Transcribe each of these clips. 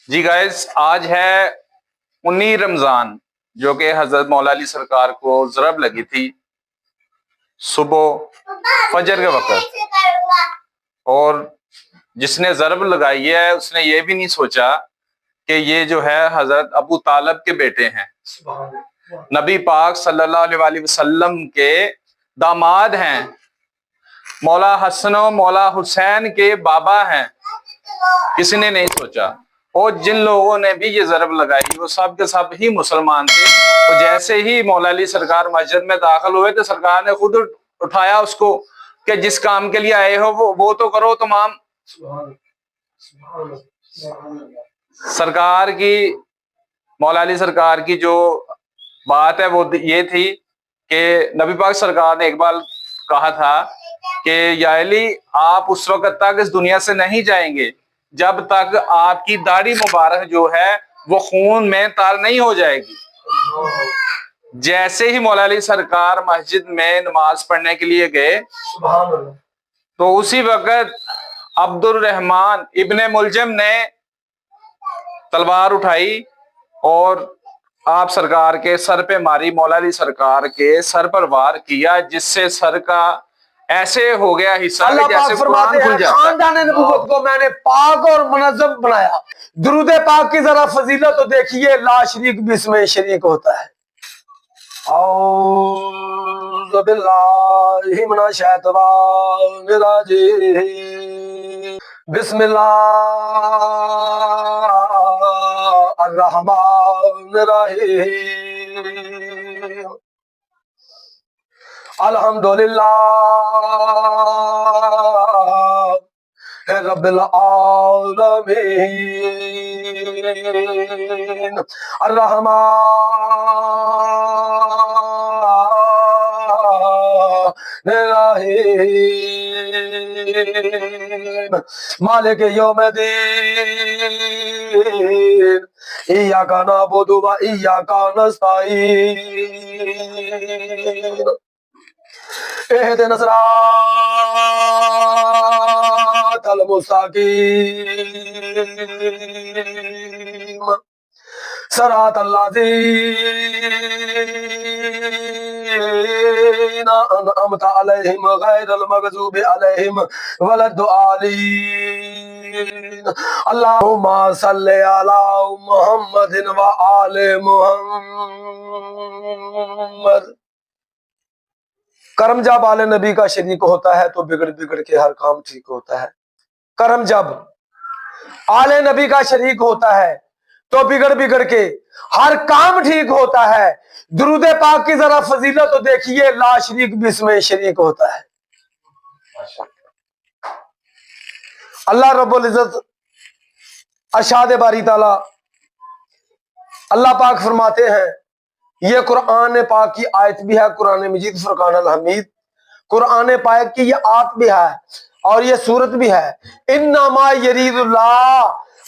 جی guys, آج ہے 19 رمضان، جو کہ حضرت مولا علی سرکار کو ضرب لگی تھی صبح فجر کے وقت، اور جس نے ضرب لگائی ہے اس نے یہ بھی نہیں سوچا کہ یہ جو ہے حضرت ابو طالب کے بیٹے ہیں، نبی پاک صلی اللہ علیہ وآلہ وسلم کے داماد ہیں، مولا حسن و مولا حسین کے بابا ہیں۔ کسی نے نہیں سوچا، اور جن لوگوں نے بھی یہ ضرب لگائی وہ سب کے سب ہی مسلمان تھے۔ تو جیسے ہی مولا علی سرکار مسجد میں داخل ہوئے تو سرکار نے خود اٹھایا اس کو کہ جس کام کے لیے آئے ہو وہ تو کرو تمام۔ سرکار کی، مولا علی سرکار کی جو بات ہے وہ یہ تھی کہ نبی پاک سرکار نے ایک بار کہا تھا کہ یا علی، آپ اس وقت تک اس دنیا سے نہیں جائیں گے جب تک آپ کی داڑھی مبارک جو ہے وہ خون میں تار نہیں ہو جائے گی۔ جیسے ہی مولا علی سرکار مسجد میں نماز پڑھنے کے لیے گئے تو اسی وقت عبد الرحمن ابن ملجم نے تلوار اٹھائی اور آپ سرکار کے سر پہ ماری، مولا علی سرکار کے سر پر وار کیا، جس سے سر کا ایسے ہو گیا حصہ اللہ کہ پاک جیسے فرماتے قرآن ہیں کھل جاتا ہے۔ خاندان نبوت کو میں نے پاک اور منظم بنایا۔ درود پاک کی ذرا فضیلت تو دیکھیے، لا شریک بھی اس میں شریک ہوتا ہے۔ اعوذ باللہ من الشیطان الرجیم، بسم اللہ الرحمن الرحیم، الحمدللہ رب العالمین، الرحمن الرحیم، مالک یوم الدین، ایاک نعبد و ایاک نستعین، اهدنا الصراط المستقيم، صراط الذين أنعمت عليهم غير المغضوب عليهم ولا الضالين، اللهم صل على محمد وآل محمد۔ کرم جب آل نبی کا شریک ہوتا ہے تو بگڑ بگڑ کے ہر کام ٹھیک ہوتا ہے۔ کرم جب آل نبی کا شریک ہوتا ہے تو بگڑ بگڑ کے ہر کام ٹھیک ہوتا ہے۔ درود پاک کی ذرا فضیلت تو دیکھیے، لا شریک بھی اس میں شریک ہوتا ہے۔ اللہ رب العزت ارشاد باری تعالی، اللہ پاک فرماتے ہیں، یہ قرآن پاک کی آیت بھی ہے، قرآن مجید فرقان الحمید، قرآن پاک کی یہ آیت بھی ہے اور یہ سورت بھی ہے۔ انما یرید اللہ،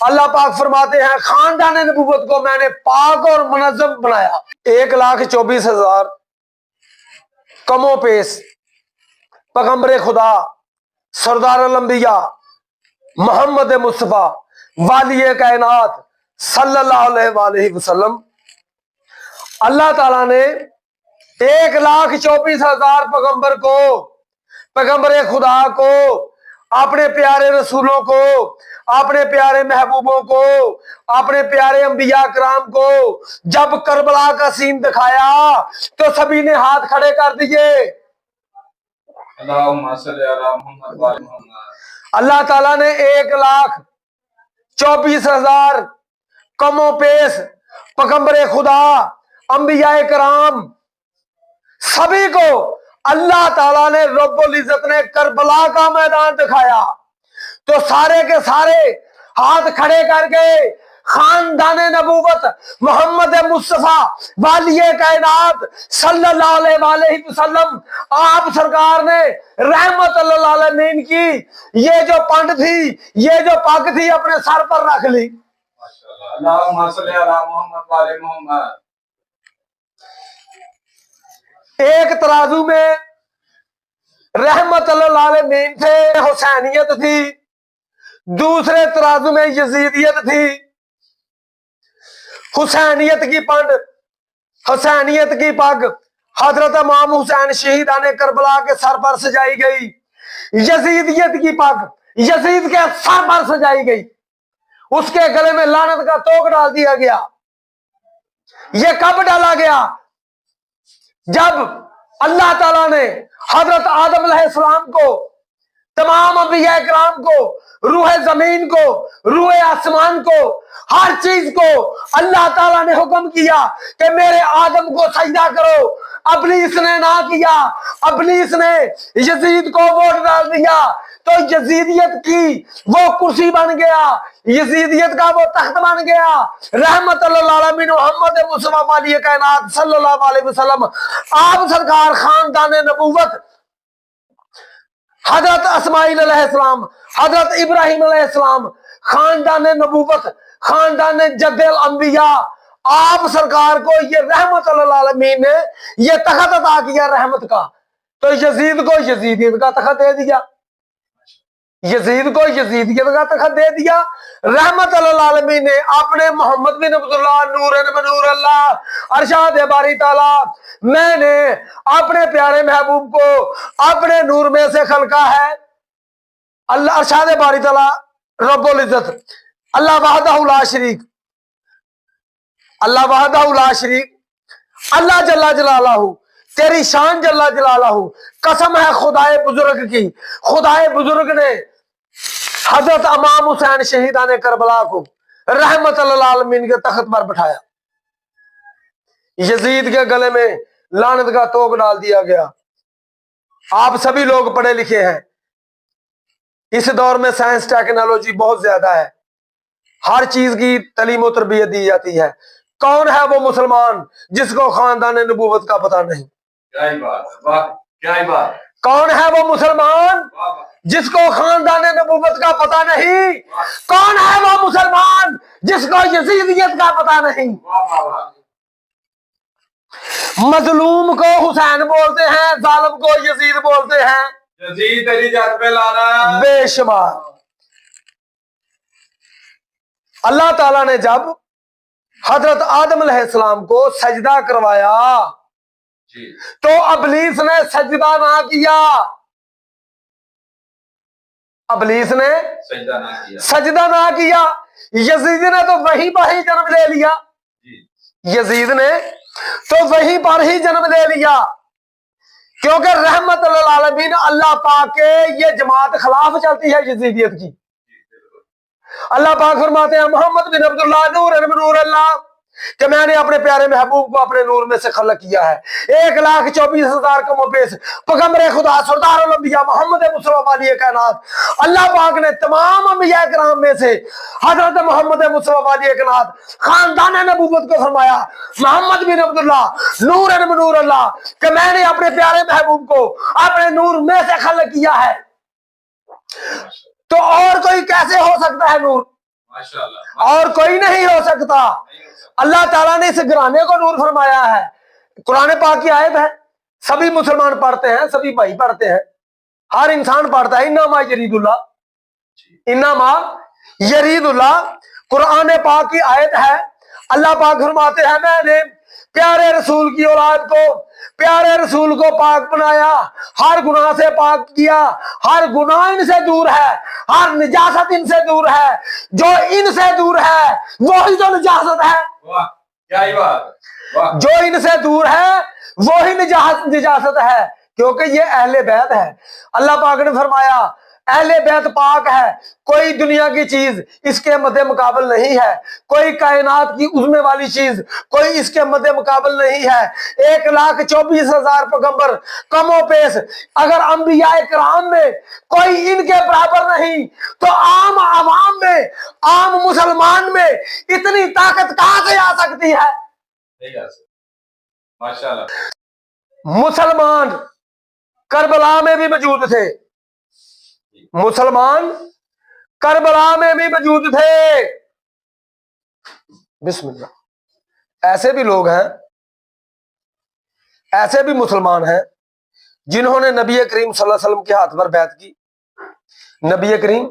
اللہ پاک فرماتے ہیں خاندان نبوت کو میں نے پاک اور منظم بنایا۔ 1,24,000 کم و پیش پیغمبر خدا سردار الانبیاء محمد مصطفیٰ والی کائنات صلی اللہ علیہ وآلہ وسلم، اللہ تعالیٰ نے 1,24,000 پیغمبر کو، پیغمبر خدا کو، اپنے پیارے رسولوں کو، اپنے پیارے محبوبوں کو، اپنے پیارے انبیاء کرام کو جب کربلا کا سین دکھایا تو سبھی نے ہاتھ کھڑے کر دیے۔ اللہم صل علی محمد وآل محمد۔ اللہ تعالیٰ نے 1,24,000 کم و پیش پیغمبر خدا، انبیاء کرام، سبھی کو اللہ تعالیٰ نے رب العزت نے کربلا کا میدان دکھایا تو سارے کے سارے ہاتھ کھڑے کر کے خاندان نبوت محمد مصطفیٰ والی کائنات صلی اللہ علیہ وآلہ وسلم، آپ سرکار نے رحمت اللہ عالمین کی یہ جو پنڈ تھی، یہ جو پگ تھی، اپنے سر پر رکھ لی۔ اللہم صل علی محمد وآل محمد۔ ایک ترازو میں رحمت اللہ عالمین تھے، حسینیت تھی، دوسرے ترازو میں یزیدیت تھی۔ حسینیت کی پنڈ، حسینیت کی پگ حضرت امام حسین شہیدان کربلا کے سر پر سجائی گئی، یزیدیت کی پگ یزید کے سر پر سجائی گئی، اس کے گلے میں لعنت کا توق ڈال دیا گیا۔ یہ کب ڈالا گیا؟ جب اللہ تعالیٰ نے حضرت آدم علیہ السلام کو، تمام انبیاء کرام کو، روح زمین کو، روح آسمان کو، ہر چیز کو اللہ تعالیٰ نے حکم کیا کہ میرے آدم کو سجدہ کرو، ابلیس نے نہ کیا، ابلیس نے یزید کو ووٹ ڈال دیا، تو یزیدیت کی وہ کرسی بن گیا، یزیدیت کا وہ تخت بن گیا۔ رحمت اللہ عالمین محمد مصطفیٰ علیہ کائنات صلی اللہ علیہ وسلم، آپ سرکار خاندان نبوت، حضرت اسماعیل علیہ السلام، حضرت ابراہیم علیہ السلام، خاندان نبوت، خاندان جد الانبیاء، آپ سرکار کو یہ رحمت اللہ عالمین نے یہ تخت عطا کیا رحمت کا، تو یزید کو یزیدیت کا تخت دے دیا، یزید کو یزیدیت کا تخت دے دیا۔ رحمت اللہ عالمین نے اپنے محمد بن عبداللہ نور بنور اللہ ارشاد باری تعالیٰ، میں نے اپنے پیارے محبوب کو اپنے نور میں سے خلقا ہے۔ اللہ ارشاد باری تعالیٰ رب العزت، اللہ وحدہ لا شریک، اللہ وحدہ لا شریک، اللہ جل جلالہ، تیری شان جل جلالہ، قسم ہے خدائے بزرگ کی، خدائے بزرگ نے حضرت امام حسین شہیدان کربلا کو رحمت اللہ عالمین کے تخت پر بٹھایا، یزید کے گلے میں لعنت کا توق ڈال دیا گیا۔ آپ سبھی لوگ پڑھے لکھے ہیں، اس دور میں سائنس ٹیکنالوجی بہت زیادہ ہے، ہر چیز کی تعلیم و تربیت دی جاتی ہے۔ کون ہے وہ مسلمان جس کو خاندان نبوت کا پتہ نہیں؟ کیا ہی بات ہے، واہ کیا ہی بات، کون ہے وہ مسلمان جس کو خاندان نبوت کا پتہ نہیں؟ کون ہے وہ مسلمان جس کو یزیدیت کا پتہ نہیں؟ مظلوم کو حسین بولتے ہیں، ظالم کو یزید بولتے ہیں، یزید تیری جات پہ لانا بے شمار۔ اللہ تعالیٰ نے جب حضرت آدم علیہ السلام کو سجدہ کروایا تو ابلیس نے سجدہ نہ کیا، ابلیس نے سجدہ نہ کیا، یزید نے تو وہیں پر ہی جنم لے لیا، یزید نے تو وہیں پر ہی جنم لے لیا، کیونکہ رحمت للعالمین اللہ پاک کے یہ جماعت خلاف چلتی ہے یزیدیت کی۔ اللہ پاک فرماتے ہیں محمد بن عبداللہ نور بنور اللہ کہ میں نے اپنے پیارے محبوب کو اپنے نور میں سے خلق کیا ہے، 1,24,000 کم و بیش پیغمبر خدا سردار الانبیاء محمد مصطفیٰ علیہ کائنات، اللہ پاک نے تمام انبیاء کرام میں سے حضرت محمد مصطفیٰ علیہ کائنات خاندان نبوت کو فرمایا محمد بن عبداللہ نور بنور اللہ کہ میں نے اپنے پیارے محبوب کو اپنے نور میں سے خلق کیا ہے۔ تو اور کوئی کیسے ہو سکتا ہے نور؟ اور کوئی نہیں ہو سکتا۔ اللہ تعالیٰ نے اس گھرانے کو نور فرمایا ہے، قرآن پاک کی آیت ہے، سبھی مسلمان پڑھتے ہیں، سبھی بھائی پڑھتے ہیں، ہر انسان پڑھتا ہے، انما یرید اللہ، انما یرید اللہ، قرآن پاک کی آیت ہے۔ اللہ پاک فرماتے ہیں میں نے پیارے رسول کی اولاد کو، پیارے رسول کو پاک بنایا، ہر گناہ سے پاک کیا، ہر گناہ ان سے دور ہے، ہر نجاست ان سے دور ہے، جو ان سے دور ہے وہی تو نجاست ہے، کیا ہی بات، جو ان سے دور ہے وہی نجاست ہے، کیونکہ یہ اہل بیت ہے۔ اللہ پاک نے فرمایا اہل بیت پاک ہے، کوئی دنیا کی چیز اس کے مد مقابل نہیں ہے، کوئی کائنات کی عظمے والی چیز کوئی اس کے مد مقابل نہیں ہے۔ 1,24,000 پیغمبر کم و بیش اگر انبیاء کرام میں کوئی ان کے برابر نہیں تو عام عوام میں، عام مسلمان میں اتنی طاقت کہاں سے آ سکتی ہے؟ ماشاءاللہ۔ مسلمان کربلا میں بھی موجود تھے، مسلمان کربلا میں بھی موجود تھے۔ بسم اللہ۔ ایسے بھی لوگ ہیں، ایسے بھی مسلمان ہیں جنہوں نے نبی کریم صلی اللہ علیہ وسلم کے ہاتھ پر بیعت کی، نبی کریم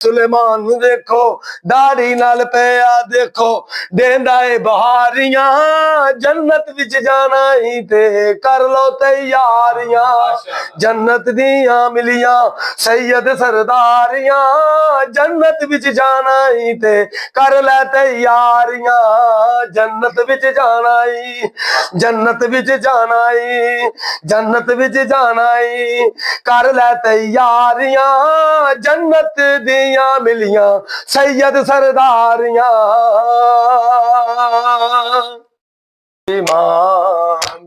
سلیمان نو دیکھو داڑھی نال پیا دیکھو دیندا اے بہاریاں جنت وچ جانا ہی تے کر لو تیاریاں جنت دیاں ملیاں سید سرداریاں جنت وچ جانا ہی تے کر لے تیاریاں جنت وچ جانا ہی جنت وچ جانا ہی جنت وچ جانا ہی کر لے تیاریاں جنت دیاں ملیاں سید سرداریاں امام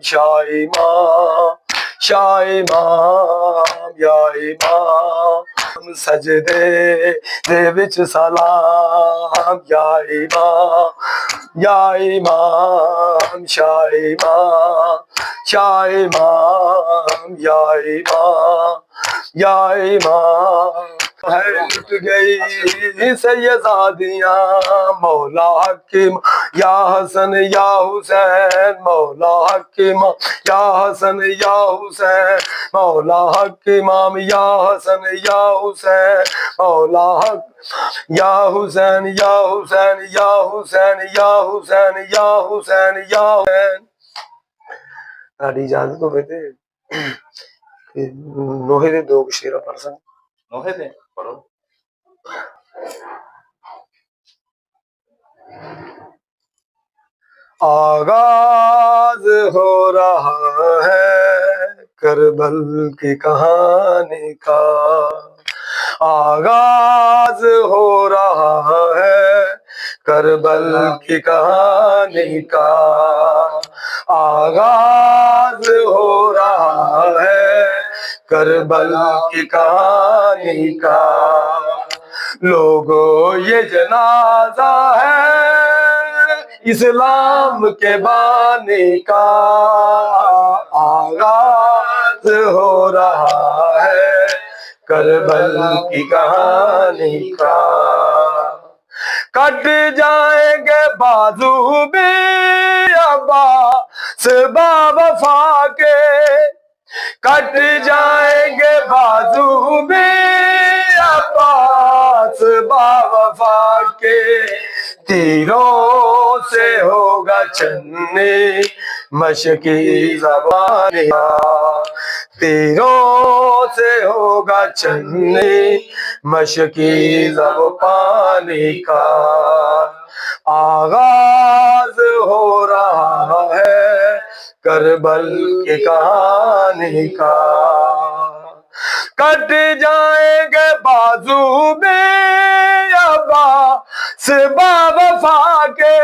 شاہ امام یا امام سجدے دے وچ سلام یا امام شاہ امام یا امام ہے لٹ گئی سیدادیاں مولا حکیم یا حسن یا حسین مولا حکیم یا حسن یا حسین مولا حکیم یا حسن یا حسین مولا حق یا حسین یا حسین یا حسین یا حسین یا حسین یا حسین تاری اجازت ہو بیٹے نوحے دے دو شیرہ پڑھ سن نوحے دے پڑھو آغاز ہو رہا ہے کربل کی کہانی کا آغاز ہو رہا ہے کربل کی کہانی کا آغاز ہو رہا ہے کربل کی کہانی کا لوگوں یہ جنازہ ہے اسلام کے بانی کا آغاز ہو رہا ہے کربل کی کہانی کا کٹ جائیں گے بازو بھی عباس با وفا کے کٹ جائیں گے بازو بھی عباس با وفا کے تیروں سے ہوگا چنی مشکی زبان تیروں سے ہوگا چنی مشکی زبان کا آغاز ہو رہا ہے کربل کی کہانی کا کٹ جائیں گے بازو میں عباس با وفا کے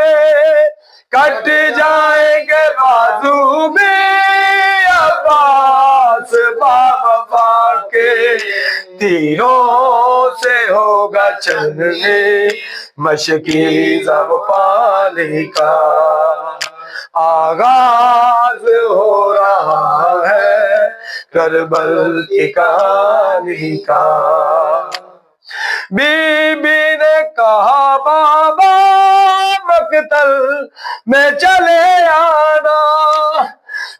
کٹ جائیں گے بازو میں عباس با وفا کے تیروں سے ہوگا چلنے مشکی زب پانی کا آغاز ہو رہا ہے کربل کی کہانی کا بی بی نے کہا بابا مقتل میں چلے آنا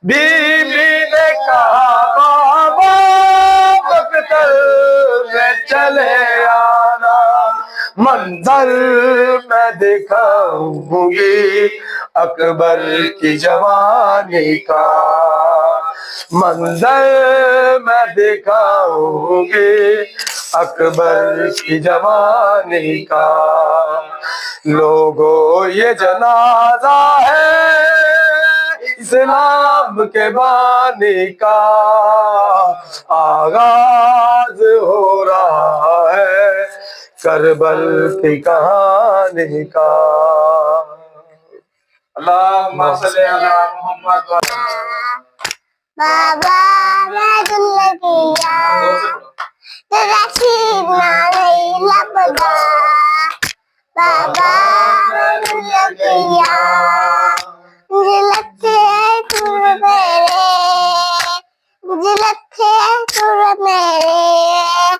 بی بی نے کہا بابا مقتل میں چلے آنا منظر میں دکھاؤں گی اکبر کی جوانی کا منظر میں دکھاؤں گی اکبر کی جوانی کا لوگوں یہ جنازہ ہے اسلام کے بانی کا آغاز ہو رہا ہے کربل کی کہانی کا اللہم صلی علی محمد بابا میں دل کیا تیرا سینہ نہیں لبدا بابا میں دل کیا مجھے لگتے ہیں تور میرے مجھے لگتے ہیں تور میرے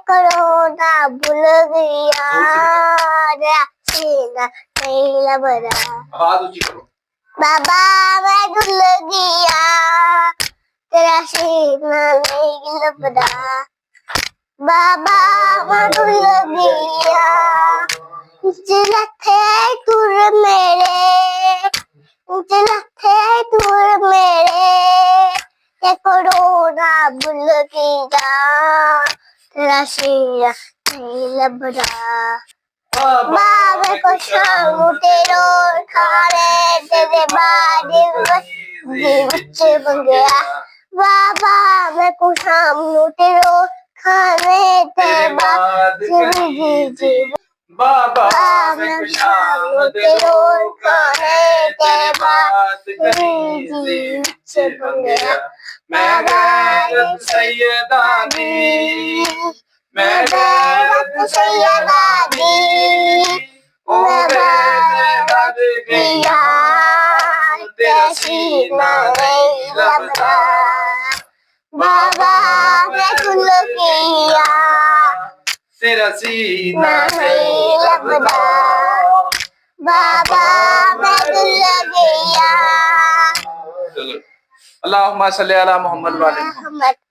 کرونا بھول گیا تیرا سینہ نہیں لبدا آواز اونچی کرو بابا میں دل گیا تیرا سینہ نہیں لبدا بابا میں بھول گیا چلا تھے دور میرے چلا تھے دور میرے یہ کورونا بھول گیا تیرا سینا نہیں لبرا بابا کو شام تیرو کھانے تیرے بعد بچے بن گیا بابا میں کو شام تیرو کھانے تیرے بعد جی بابا میں خوشام تیرو کھانے تیرے بعد جی بن گیا میں غیرت سیدہ دی میں غیرت سیدہ دی میں غیرت گیا تیرا سینہ نہیں لبدا بابا میں بھول گیا تیرا سینہ نہیں لبدا بابا میں بھول گیا اللہم صلی علی محمد وعلی محمد